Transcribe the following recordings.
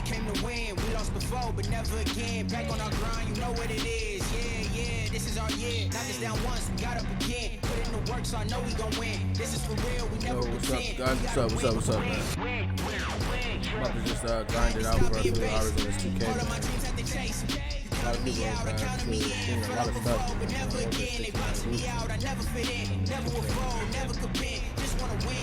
came to win. We lost before, but never again. Back on our grind, you know what it is. Yeah, this is our year. Knocked us down once, we got up again. Put in the work, so I know we gon' win. This is for real, we never pretend. What's up, man? I'm about to just grind it out for a few hours in this 2K. Man. A lot of people seeing a lot of stuff. But never again, they box me out. I never fit in, never will fall, never could bend. Just wanna win.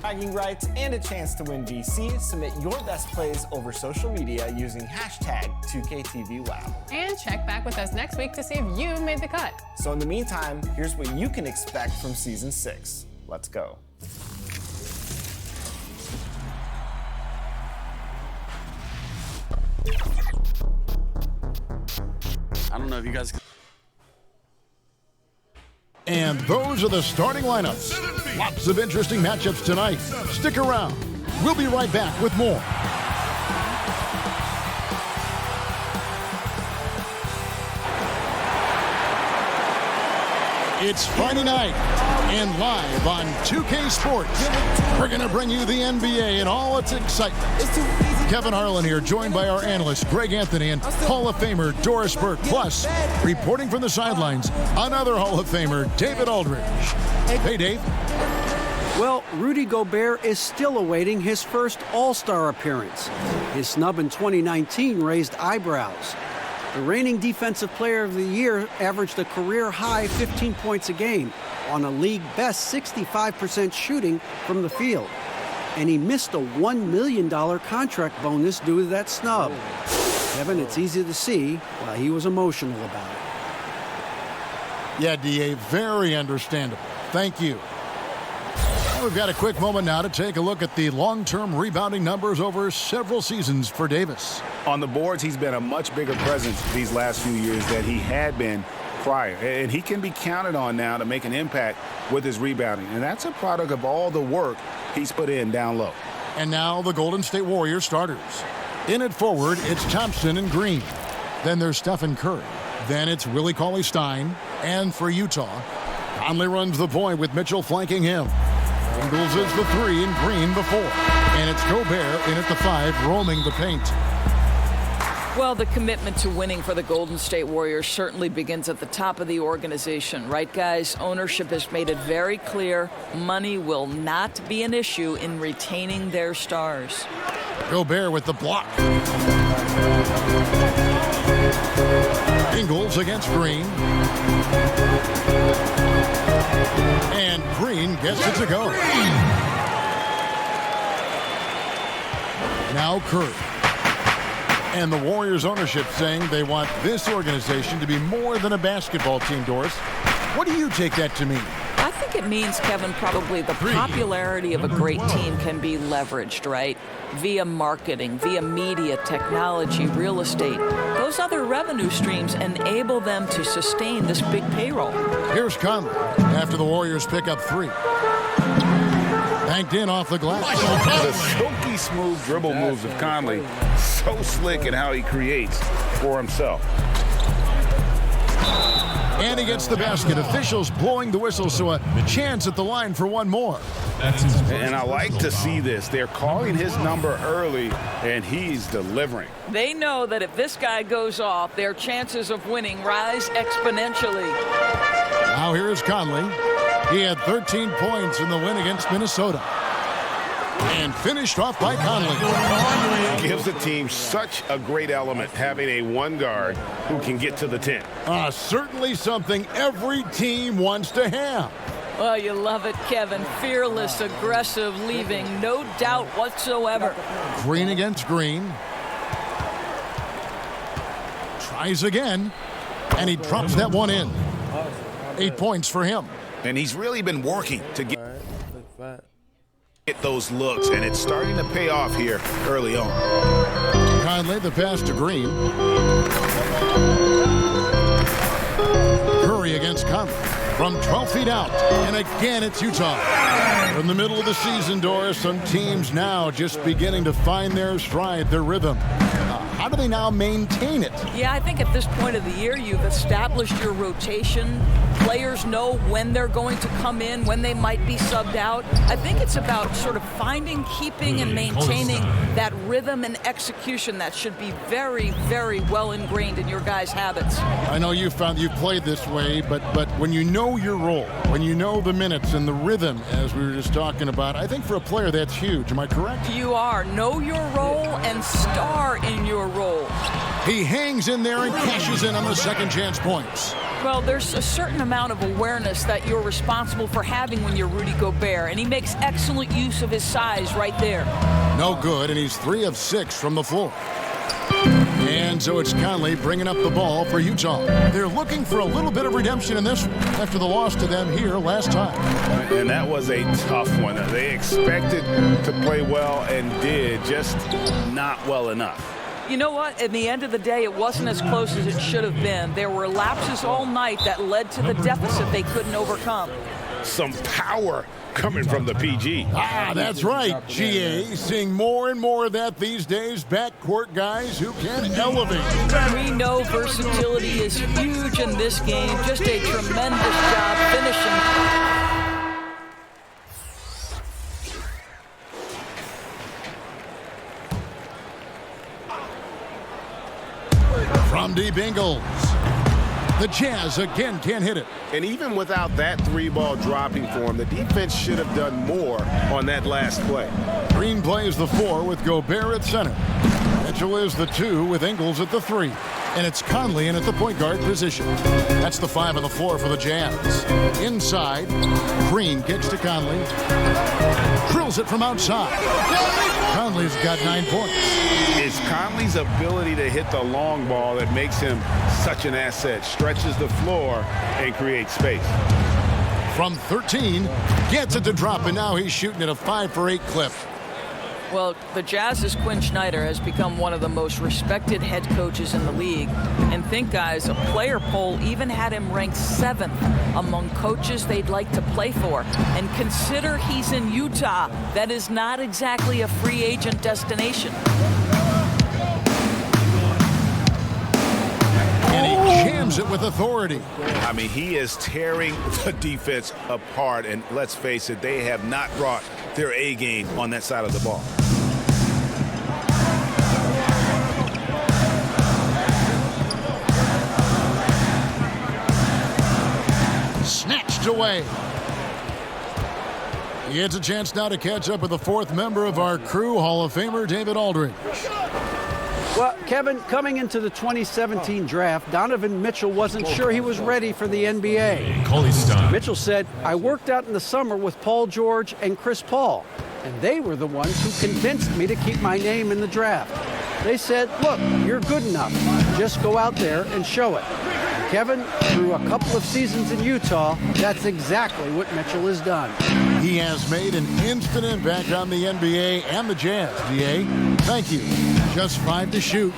Bragging rights and a chance to win VC. Submit your best plays over social media using hashtag 2KTVWow. And check back with us next week to see if you made the cut. So in the meantime, here's what you can expect from Season 6. Let's go. I don't know if you guys can. And those are the starting lineups. Lots of interesting matchups tonight. Stick around. We'll be right back with more. It's Friday night and live on 2K Sports. We're going to bring you the NBA and all its excitement. Kevin Harlan here, joined by our analyst Greg Anthony and Hall of Famer Doris Burke. Plus, reporting from the sidelines, another Hall of Famer, David Aldridge. Hey, Dave. Well, Rudy Gobert is still awaiting his first All-Star appearance. His snub in 2019 raised eyebrows. The reigning Defensive Player of the Year averaged a career-high 15 points a game on a league-best 65% shooting from the field. And he missed a $1 million contract bonus due to that snub. Kevin, it's easy to see why he was emotional about it. Yeah, D.A., very understandable. Thank you. And we've got a quick moment now to take a look at the long-term rebounding numbers over several seasons for Davis. On the boards, he's been a much bigger presence these last few years than he had been prior. And he can be counted on now to make an impact with his rebounding. And that's a product of all the work he's put in down low. And now the Golden State Warriors starters. In at forward, it's Thompson and Green. Then there's Stephen Curry. Then it's Willie Cauley-Stein. And for Utah, Conley runs the point with Mitchell flanking him. Ingles is the 3 and Green the 4. And it's Gobert in at the 5, roaming the paint. Well, the commitment to winning for the Golden State Warriors certainly begins at the top of the organization, right, guys? Ownership has made it very clear money will not be an issue in retaining their stars. Gobert with the block. Ingles against Green. And Green gets it to go. Now Curry. And the Warriors ownership saying they want this organization to be more than a basketball team, Doris. What do you take that to mean? I think it means, Kevin, probably the popularity of a great team can be leveraged, right? Via marketing, via media, technology, real estate. Those other revenue streams enable them to sustain this big payroll. Here's Conley after the Warriors pick up 3. Banked in off the glass. The silky smooth dribble moves of Conley. So slick in how he creates for himself. And he gets the basket. Officials blowing the whistle, so a chance at the line for one more. And I like to see this. They're calling his number early, and he's delivering. They know that if this guy goes off, their chances of winning rise exponentially. Now here is Conley. He had 13 points in the win against Minnesota. And finished off by Conley. Gives the team such a great element having a one guard who can get to the 10. Certainly something every team wants to have. Well, you love it, Kevin. Fearless, aggressive, leaving no doubt whatsoever. Green against Green. Tries again. And he drops that one in. 8 points for him. And he's really been working to get. Get those looks, and it's starting to pay off here early on. Conley, the pass to Green. Curry against Conley from 12 feet out. And again, it's Utah. In the middle of the season, Doris, some teams now just beginning to find their stride, their rhythm. How do they now maintain it? Yeah, I think at this point of the year, you've established your rotation. Players know when they're going to come in, when they might be subbed out. I think it's about sort of finding, keeping, and maintaining that rhythm and execution that should be very, very well ingrained in your guys' habits. I know you've played this way, but when you know your role, when you know the minutes and the rhythm, as we were just talking about, I think for a player that's huge. Am I correct? You are. Know your role and star in your role. He hangs in there and cashes in on the second chance points. Well, there's a certain amount of awareness that you're responsible for having when you're Rudy Gobert, and he makes excellent use of his size right there. No good, and he's 3 of 6 from the floor. And so it's Conley bringing up the ball for Utah. They're looking for a little bit of redemption in this one after the loss to them here last time. And that was a tough one. They expected to play well and did, just not well enough. You know what? In the end of the day, it wasn't as close as it should have been. There were lapses all night that led to the deficit they couldn't overcome. Some power coming from the PG. That's right, GA. Seeing more and more of that these days. Backcourt guys who can elevate. We know versatility is huge in this game. Just a tremendous job finishing. From deep Ingles. The Jazz again can't hit it. And even without that 3-ball dropping for him, the defense should have done more on that last play. Green plays the 4 with Gobert at center. Mitchell is the 2 with Ingles at the 3. And it's Conley in at the point guard position. That's the 5 on the floor for the Jazz. Inside, Green kicks to Conley. Drills it from outside. Conley's got 9 points. It's Conley's ability to hit the long ball that makes him such an asset. Stretches the floor and creates space. From 13, gets it to drop, and now he's shooting at a 5 for 8 clip. Well, the Jazz's Quinn Snyder has become one of the most respected head coaches in the league. And think, guys, a player poll even had him ranked 7th among coaches they'd like to play for. And consider he's in Utah. That is not exactly a free agent destination. And he jams it with authority. I mean, he is tearing the defense apart. And let's face it, they have not brought their A game on that side of the ball. Snatched away. He gets a chance now to catch up with the 4th member of our crew, Hall of Famer David Aldridge. Well, Kevin, coming into the 2017 draft, Donovan Mitchell wasn't sure he was ready for the NBA. Mitchell said, "I worked out in the summer with Paul George and Chris Paul, and they were the ones who convinced me to keep my name in the draft. They said, look, you're good enough. Just go out there and show it." And Kevin, through a couple of seasons in Utah, that's exactly what Mitchell has done. He has made an instant impact on the NBA and the Jazz. DA, thank you. Just 5 to shoot.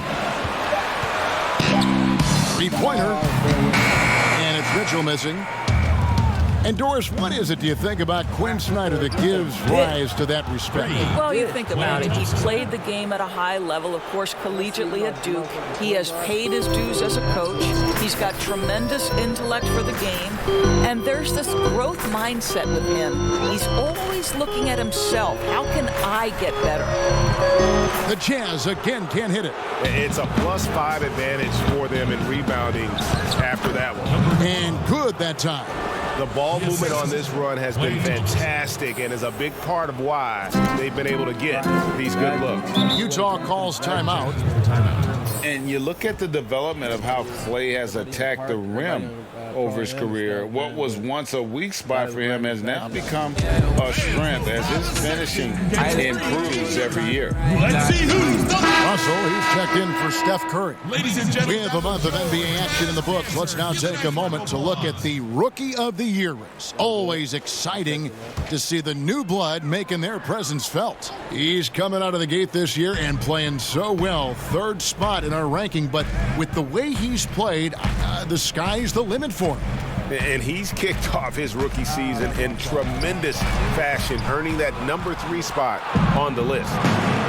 3-pointer. And it's Mitchell missing. And Doris, what is it, do you think, about Quinn Snyder that gives rise to that respect? Well, you think about it. He played the game at a high level, of course, collegiately at Duke. He has paid his dues as a coach. He's got tremendous intellect for the game. And there's this growth mindset with him. He's always looking at himself. How can I get better? The Jazz again can't hit it. It's a +5 advantage for them in rebounding after that one. And good that time. The ball movement on this run has been fantastic and is a big part of why they've been able to get these good looks. Utah calls timeout. And you look at the development of how Clay has attacked the rim. over his career. What was once a weak spot for him has now become a strength as his finishing improves every year. Let's see who's the Russell, he's checked in for Steph Curry. Ladies and gentlemen, we have a month of NBA action in the books. Let's now take a moment to look at the Rookie of the Year race. Always exciting to see the new blood making their presence felt. He's coming out of the gate this year and playing so well. Third spot in our ranking, but with the way he's played, the sky's the limit for him. And he's kicked off his rookie season in tremendous fashion, earning that number 3 spot on the list.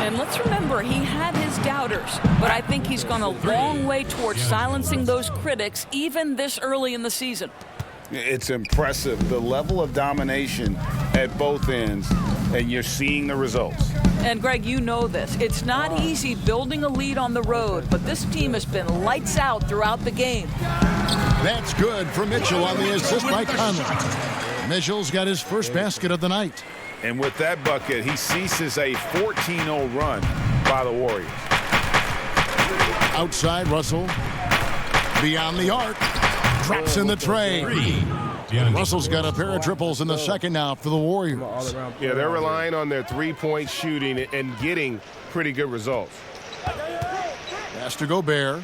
And let's remember, he had his doubters, but I think he's gone a long way towards silencing those critics even this early in the season. It's impressive, the level of domination at both ends, and you're seeing the results. And Greg, you know this. It's not easy building a lead on the road, but this team has been lights out throughout the game. That's good for Mitchell on the assist by Conley. Mitchell's got his first basket of the night. And with that bucket, he ceases a 14-0 run by the Warriors. Outside, Russell. Beyond the arc. Drops in the tray. Russell's got a pair of triples in the second now for the Warriors. Yeah, they're relying on their three-point shooting and getting pretty good results. Pass to Gobert.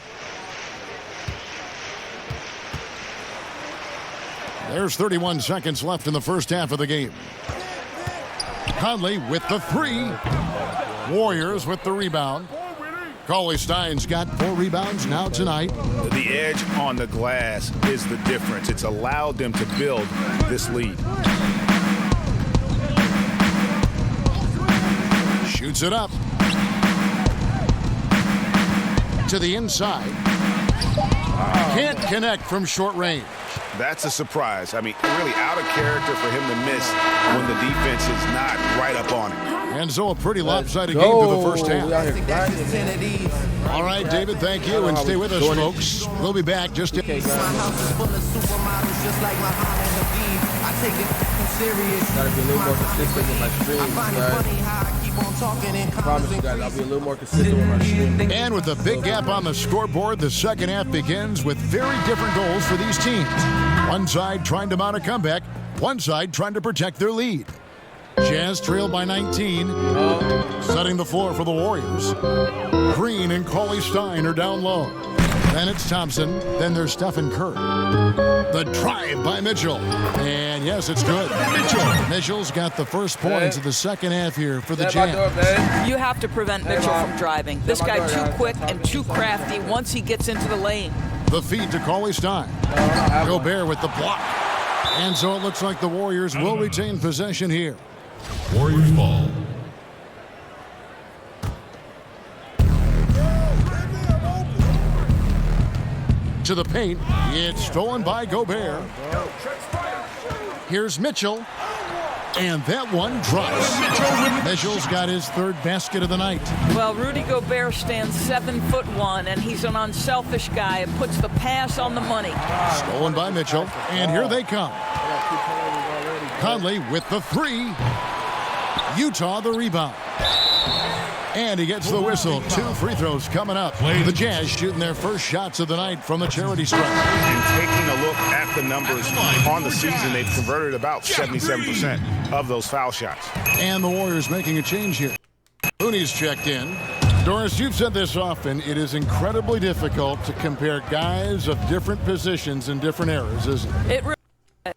There's 31 seconds left in the first half of the game. Conley with the 3. Warriors with the rebound. Cauley-Stein's got 4 rebounds now tonight. The edge on the glass is the difference. It's allowed them to build this lead. Shoots it up. To the inside. Can't connect from short range. That's a surprise. I mean, really out of character for him to miss when the defense is not right up on him. And so a pretty lopsided game to the first half. All right, David, thank you, and stay with us, folks. We'll be back just in. My house is full of supermodels just like Muhammad Habib. I take it serious. Gotta be a little more consistent with my streams, I promise you guys, I'll be a little more consistent with my streams. And with a big gap on the scoreboard, the second half begins with very different goals for these teams. One side trying to mount a comeback, one side trying to protect their lead. Jazz trailed by 19, setting the floor for the Warriors. Green and Cauley-Stein are down low. Then it's Thompson. Then there's Stephen Curry. The drive by Mitchell. And yes, it's good. Mitchell's got the first points of the second half here for the Jazz. You have to prevent Mitchell from driving. This guy too quick and too crafty once he gets into the lane. The feed to Cauley-Stein. Gobert with the block. And so it looks like the Warriors will retain possession here. Warriors ball. To the paint. It's stolen by Gobert. Here's Mitchell. And that one drops. Mitchell's got his third basket of the night. Well, Rudy Gobert stands 7'1", and he's an unselfish guy and puts the pass on the money. Stolen by Mitchell. And here they come. Conley with the 3. Utah the rebound. And he gets the whistle. 2 free throws coming up. The Jazz shooting their first shots of the night from the charity stripe. And taking a look at the numbers on the season, they've converted about 77% of those foul shots. And the Warriors making a change here. Looney's checked in. Doris, you've said this often. It is incredibly difficult to compare guys of different positions in different eras, isn't it?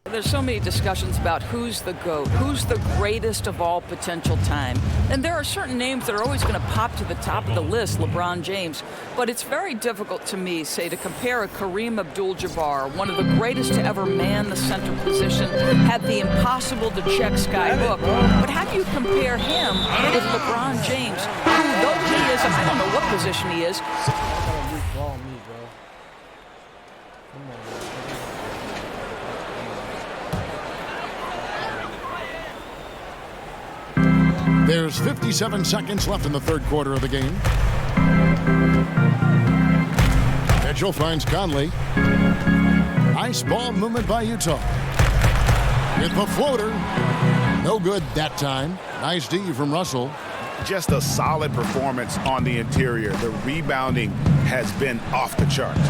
There's so many discussions about who's the GOAT, who's the greatest of all potential time. And there are certain names that are always going to pop to the top of the list, LeBron James. But it's very difficult to me, say, to compare a Kareem Abdul-Jabbar, one of the greatest to ever man the center position, had the impossible-to-check skyhook. But how do you compare him with LeBron James, who, though he is, I don't know what position he is, There's 57 seconds left in the third quarter of the game. Mitchell finds Conley. Nice ball movement by Utah. With the floater. No good that time. Nice D from Russell. Just a solid performance on the interior. The rebounding has been off the charts.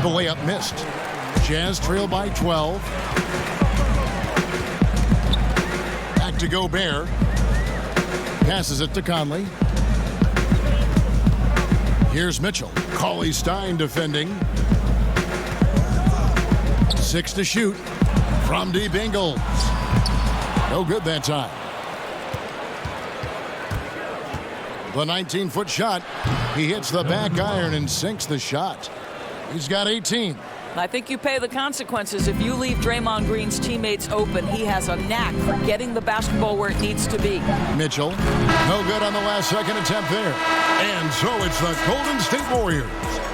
The layup missed. Jazz trail by 12. Back to Gobert. Passes it to Conley. Here's Mitchell. Cauley-Stein defending. 6 to shoot from deep Ingles. No good that time. The 19-foot shot. He hits the back iron and sinks the shot. He's got 18. I think you pay the consequences if you leave Draymond Green's teammates open. He has a knack for getting the basketball where it needs to be. Mitchell, no good on the last second attempt there. And so it's the Golden State Warriors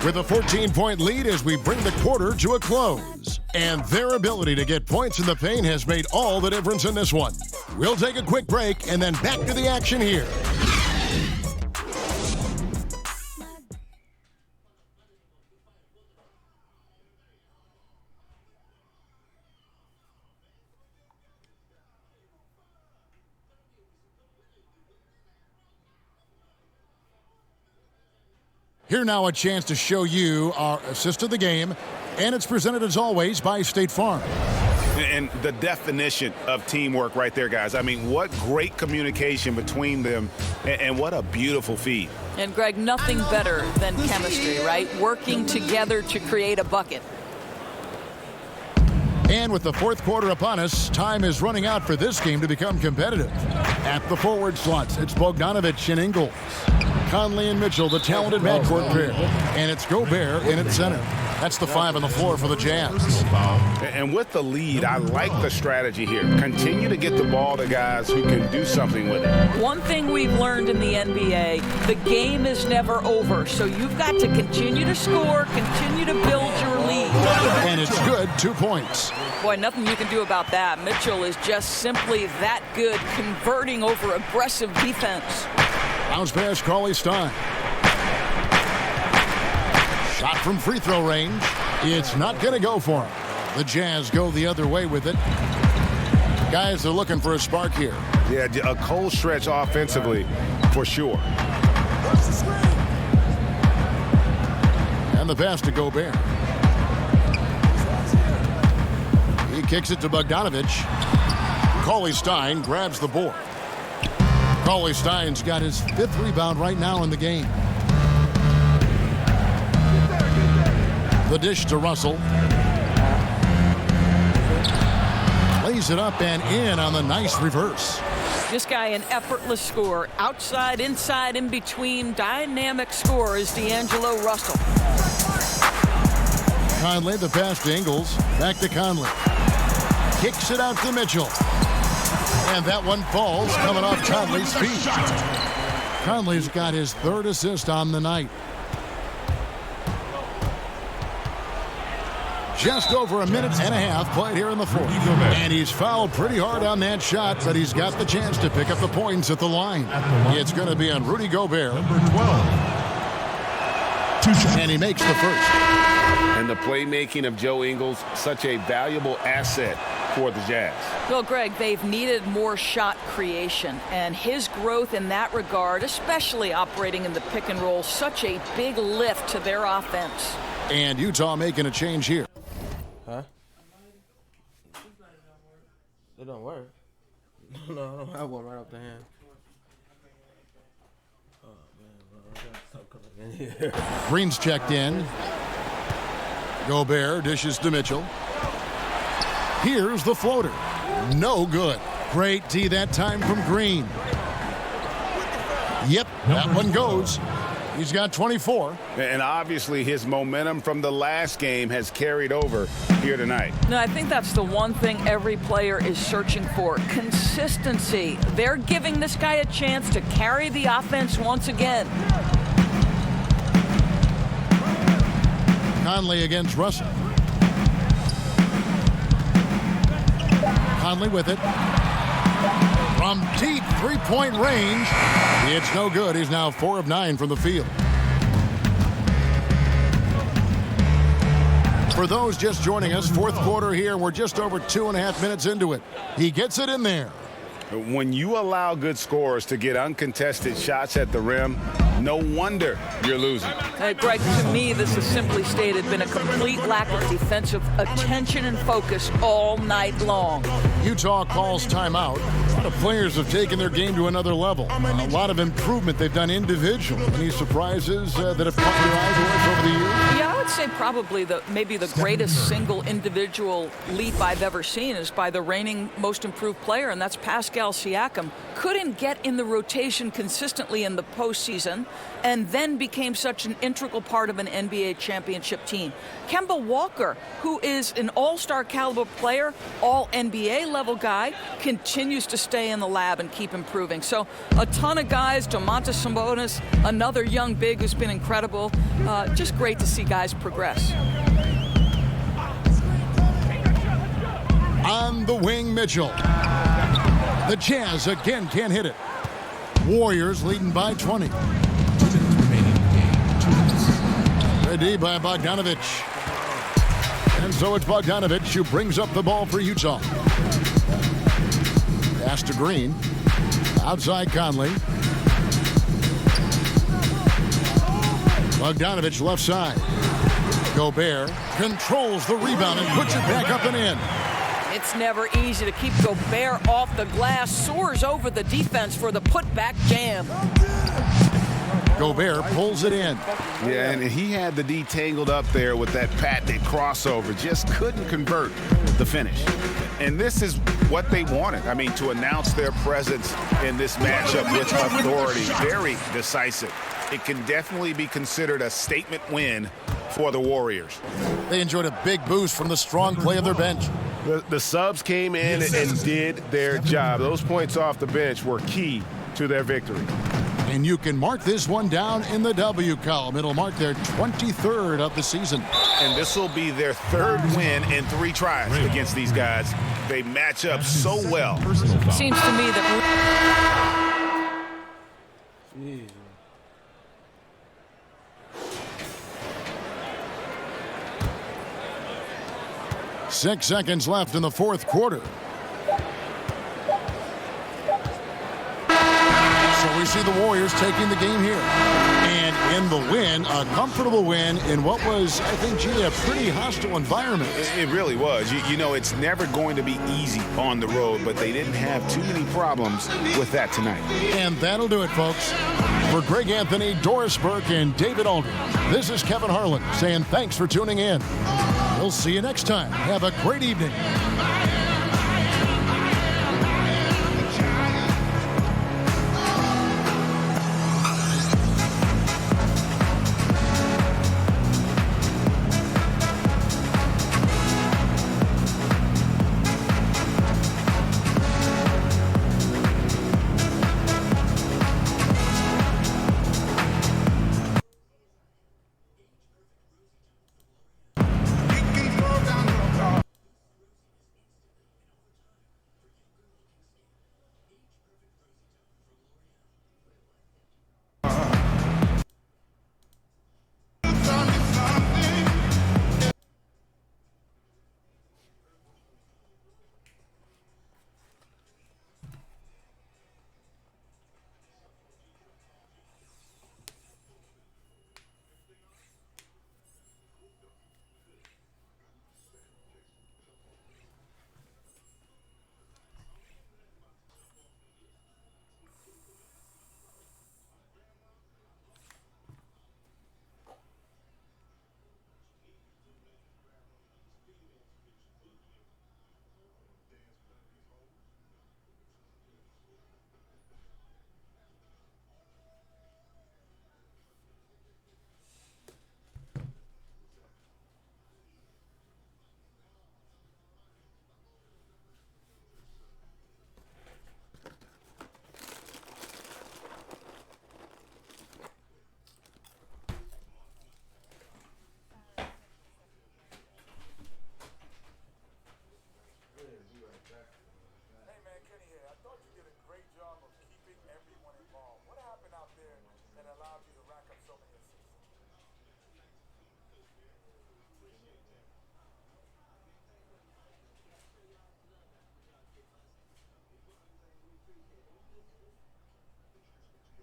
with a 14-point lead as we bring the quarter to a close. And their ability to get points in the paint has made all the difference in this one. We'll take a quick break and then back to the action here. Here now a chance to show you our assist of the game, and it's presented as always by State Farm. And the definition of teamwork right there, guys. I mean, what great communication between them, and what a beautiful feed. And Greg, nothing better than chemistry, right? Working together to create a bucket. And with the fourth quarter upon us, time is running out for this game to become competitive. At the forward slots, it's Bogdanović and Ingles. Conley and Mitchell, the talented backcourt pair. And it's Gobert in its center. That's the 5 on the floor for the Jazz. And with the lead, I like the strategy here. Continue to get the ball to guys who can do something with it. One thing we've learned in the NBA, the game is never over. So you've got to continue to score, continue to build your lead. And it's good, 2 points. Boy, nothing you can do about that. Mitchell is just simply that good, converting over aggressive defense. Bounce pass, Cauley-Stein. Shot from free throw range. It's not going to go for him. The Jazz go the other way with it. Guys are looking for a spark here. Yeah, a cold stretch offensively for sure. And the pass to Gobert. He kicks it to Bogdanović. Cauley-Stein grabs the board. Cauley-Stein's got his 5th rebound right now in the game. The dish to Russell. Lays it up and in on the nice reverse. This guy an effortless scorer. Outside, inside, in between. Dynamic scorer is D'Angelo Russell. Conley, the pass to Ingles. Back to Conley. Kicks it out to Mitchell. And that one falls, coming off Conley's feet. Conley's got his 3rd assist on the night. Just over a minute and a half played here in the 4th. And he's fouled pretty hard on that shot, but he's got the chance to pick up the points at the line. It's going to be on Rudy Gobert. Number 12. And he makes the first. And the playmaking of Joe Ingles, such a valuable asset for the Jazz. Well, Greg, they've needed more shot creation, and his growth in that regard, especially operating in the pick and roll, such a big lift to their offense. And Utah making a change here. Huh? It don't work. No, I don't have one right off the hand. Oh, man, bro. I gotta stop coming in here. Green's checked in. Gobert dishes to Mitchell. Here's the floater. No good. Great D that time from Green. Yep, that one goes. He's got 24. And obviously his momentum from the last game has carried over here tonight. No, I think that's the one thing every player is searching for. Consistency. They're giving this guy a chance to carry the offense once again. Conley against Russell. Conley with it. From deep three-point range. It's no good. He's now 4 of 9 from the field. For those just joining us, 4th quarter here. We're just over 2.5 minutes into it. He gets it in there. When you allow good scorers to get uncontested shots at the rim, No wonder you're losing. Greg, to me, this has simply stated been a complete lack of defensive attention and focus all night long. Utah calls timeout. A lot of players have taken their game to another level. A lot of improvement they've done individually. Any surprises that have caught your eyes over the years? Yeah, I would say probably maybe the greatest single individual leap I've ever seen is by the reigning most improved player, and that's Pascal Siakam. Couldn't get in the rotation consistently in the postseason, and then became such an integral part of an NBA championship team. Kemba Walker, who is an all-star caliber player, all NBA level guy, continues to stay in the lab and keep improving. So a ton of guys, Domantas Sabonis, another young big who's been incredible. Just great to see guys progress. On the wing, Mitchell. The Jazz again can't hit it. Warriors leading by 20. 2 minutes remaining in the game. 2 minutes. Ready by Bogdanovich. And so it's Bogdanovich who brings up the ball for Utah. Pass to Green. Outside Conley. Bogdanovich left side. Gobert controls the rebound and puts it back up and in. It's never easy to keep Gobert off the glass. Soars over the defense for the putback jam. Gobert pulls it in. Yeah, and he had the D tangled up there with that patented crossover. Just couldn't convert the finish. And this is what they wanted. I mean, to announce their presence in this matchup with authority. Very decisive. It can definitely be considered a statement win for the Warriors. They enjoyed a big boost from the strong play of their bench. The subs came in and did their job. Those points off the bench were key to their victory. And you can mark this one down in the W column. It'll mark their 23rd of the season. And this will be their 3rd win in 3 tries against these guys. They match up so well. Seems to me that... Jeez. 6 seconds left in the 4th quarter. So we see the Warriors taking the game here. And in the win, a comfortable win in what was, I think, G, a pretty hostile environment. It really was. You know, it's never going to be easy on the road, but they didn't have too many problems with that tonight. And that'll do it, folks. For Greg Anthony, Doris Burke, and David Aldridge, this is Kevin Harlan saying thanks for tuning in. We'll see you next time. Have a great evening.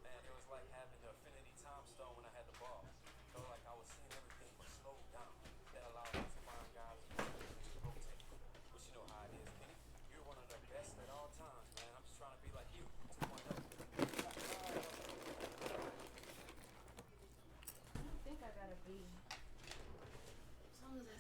Man, it was like having the Affinity Time hold down. That allows us to find guys to rotate. But you know how it is, Kenny. You're one of the best at all times, man. I'm just trying to be like you, 2.0. I don't think I got a B. As long as I